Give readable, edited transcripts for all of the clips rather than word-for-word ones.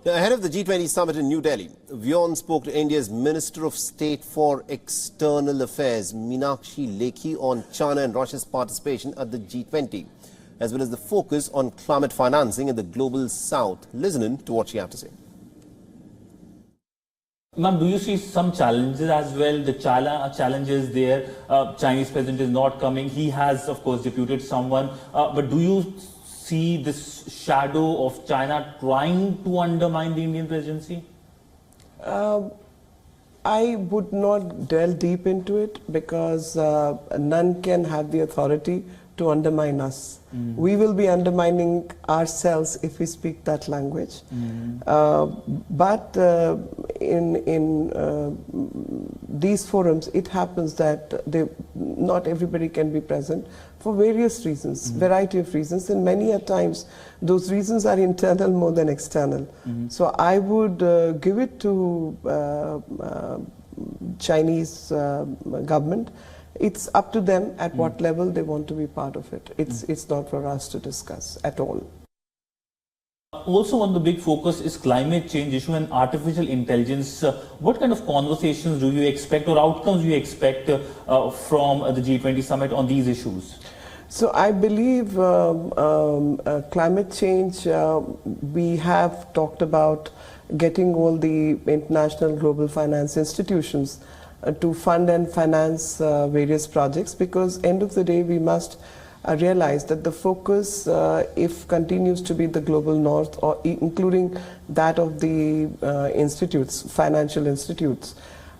Ahead of the G20 summit in New Delhi, WION spoke to India's Minister of State for External Affairs, Meenakshi Lekhi, on China and Russia's participation at the G20, as well as the focus on climate financing in the global south. Listen in to what she had to say. Ma'am, do you see some challenges as well? The challenges there. Chinese president is not coming. He has, of course, deputed someone. But do you see this shadow of China trying to undermine the Indian presidency? I would not delve deep into it because none can have the authority to undermine us. We will be undermining ourselves if we speak that language. But in these forums, it happens that not everybody can be present for various reasons, variety of reasons, and many a times those reasons are internal more than external. So I would give it to Chinese government. It's up to them at what level they want to be part of it. It's not for us to discuss at all. Also, one of the big focus is climate change issue and artificial intelligence. What kind of conversations do you expect or outcomes do you expect from the G20 summit on these issues? So I believe climate change, we have talked about getting all the international global finance institutions to fund and finance various projects, because end of the day we must realize that the focus, if continues to be the global north, or including that of the institutes, financial institutes,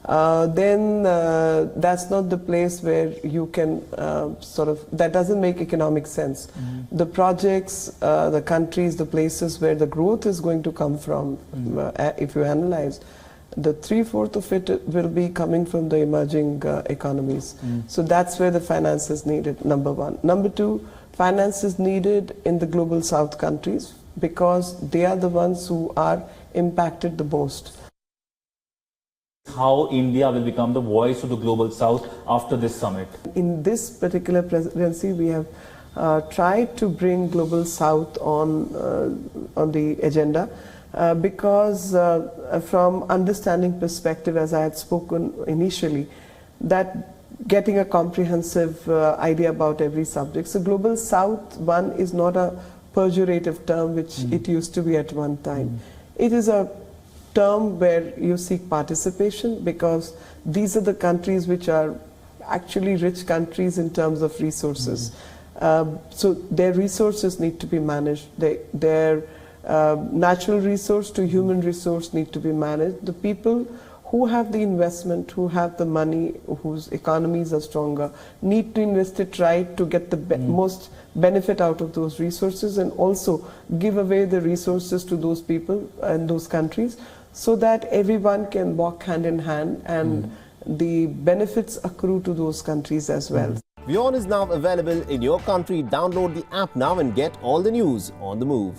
then that's not the place where you can that doesn't make economic sense. The projects, the countries, the places where the growth is going to come from, if you analyze, the 3/4 of it will be coming from the emerging economies. So that's where the finance is needed, number one. Number two, finance is needed in the global south countries because they are the ones who are impacted the most. How India will become the voice of the global south after this summit? In this particular presidency, we have tried to bring global south on the agenda. Because from understanding perspective, as I had spoken initially, that getting a comprehensive idea about every subject. So global south one is not a pejorative term which it used to be at one time. It is a term where you seek participation because these are the countries which are actually rich countries in terms of resources. So their resources need to be managed. Their natural resource to human resource need to be managed. The people who have the investment, who have the money, whose economies are stronger, need to invest it right to get the most benefit out of those resources, and also give away the resources to those people and those countries so that everyone can walk hand in hand and the benefits accrue to those countries as well. WION is now available in your country. Download the app now and get all the news on the move.